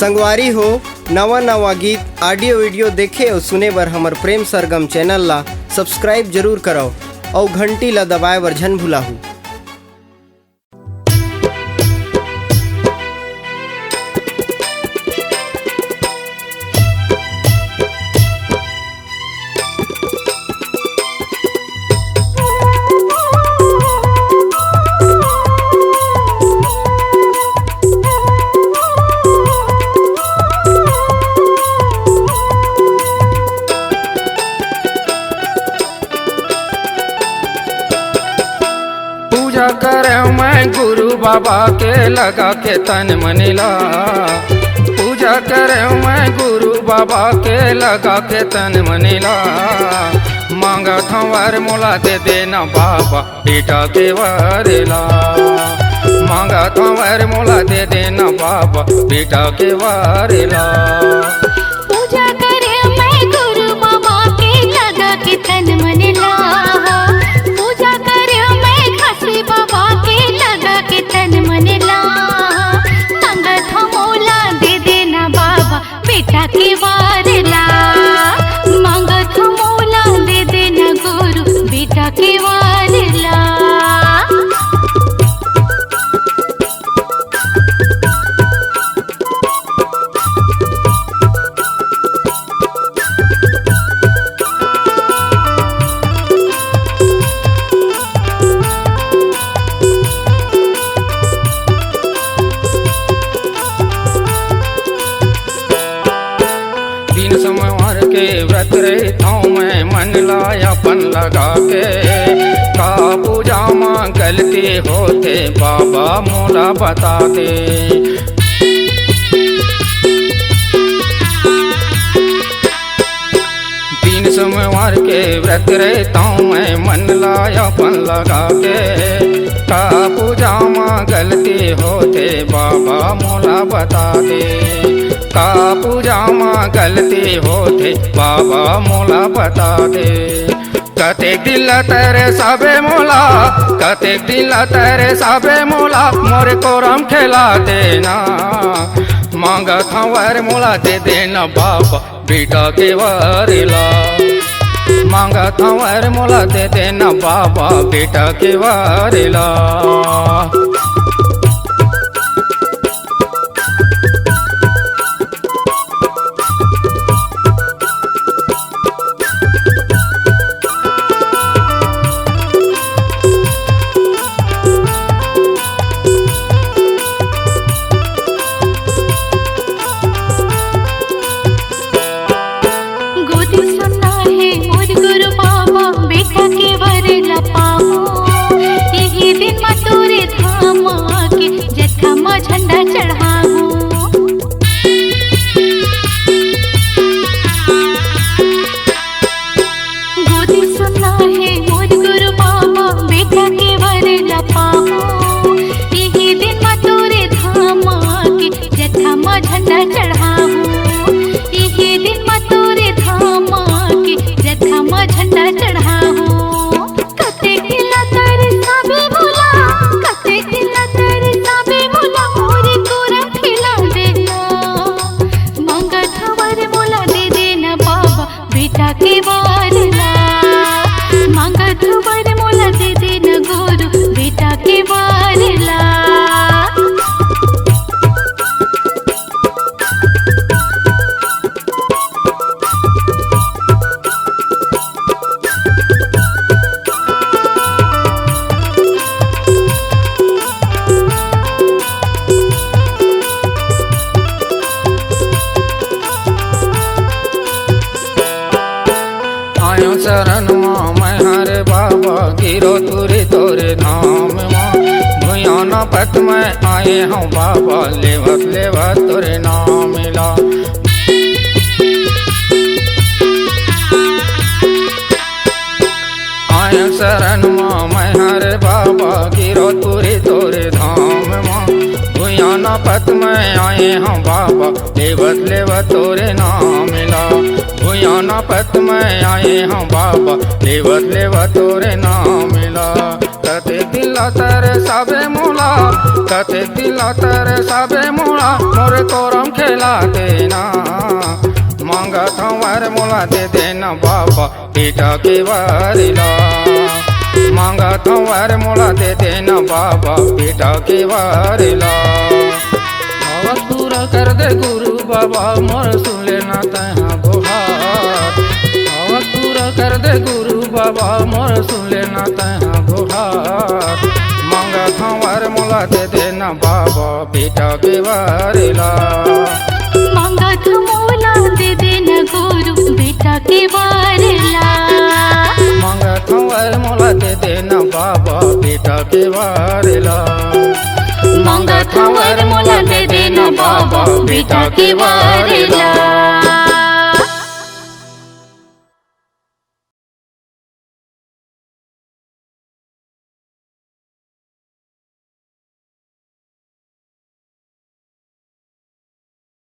संगवारी हो नवा नवा गीत ऑडियो वीडियो देखे और सुने बर हमर प्रेम सरगम चैनल ला सब्सक्राइब जरूर करो और घंटी ला दबाए बर झन भुलाहू। पूजा करे मैं गुरु बाबा के लगा के तन मनीला। पूजा करे मैं गुरु बाबा के लगा के तन मनीला। मांगा था वर मोला दे देना बाबा बेटा के वरेला। मांगा था वर मोला दे देना बाबा बेटा के वरेला। पूजा करे मैं गुरु बाबा के लगा के तन मनीला। पूजा करे मैं खासी बाबा के लगा के तन मनीला। मंगत मोला दे देना बाबा बेटा के वारला। मंगत मोला दे देना गुरु बेटा के वारला। सोमवार के व्रत रहता हूँ मैं मन लायापन लगा के। का पूजा माँ गलती होते बाबा मोला बता दे। तीन सोमवार के व्रत रहता हूँ मैं मन लायापन लगा के। का पूजा माँ गलती होते बाबा मोला बता दे। का पूजा माँ गलती होते बाबा मोला बता दे। कते दिल तेरे सबे मोला, कते दिल तेरे सबे मोला मोरे को राम खेला देना। मांगा था वर मोला दे देना बाबा बेटा के वरेला। मांगा था वर मोला दे देना बाबा बेटा के वरेला। झंडा चढ़ाऊं गोदी सुनना है मोर गुरु बाबा बेटा के वरला पाऊं। यही दिन में तोरे धाम के जथा में झंडा चढ़ाऊं। यही दिन में तोरे धाम के जथा में झंडा चढ़ाऊं। कते किला तेरे सबे बोला, कते किला तेरे सबे बोला मोरे कोरा खिला देना। मंगत वर मोला दे देना बाबा बेटा के वारला। मंगत वर मोला दे देना गुरु बेटा के वारला। आयो शरण माँ मैं हरे बाबा गिरो तुरे तोरे धाम माँ। भुयाना पथ में आए हूँ बाबा लेवत लेवत तोरे नाम मिला। आयो शरण माँ मैं हरे बाबा गिरो तुरे तोरे धाम माँ। भुयाना पथ में आए हूँ बाबा लेवत लेवत तोरे नाम मिला। भुयाना पथ में आए हूँ बाबा लेवत लेवत तोरे नाम मिला। कते दिल तेरे सबे मोला, कते दिल तेरे सबे मोला मोरे कोरम खेला ला देना मांगत हूँ वर मोला दे देना बाबा बेटा के वारिला मांगत हूँ वर मोला दे देना बाबा बेटा के वारिला आवाज पूरा कर दे गुरु बाबा मोर सुन लेना तहाँ गुहार आवाज पूरा कर दे गुरु बाबा मोर सुन लेना तहाँ गुहार मांगत हूँ वर मोला दे देना बाबा बेटा के वारिला मांगत मोला दे देना गुरु बेटा के वारिला मांगत हूँ वर मोला दे देना बाबा बेटा के वारिला मांगत हूँ वर मोला दे देना बाबा बेटा के वारिला।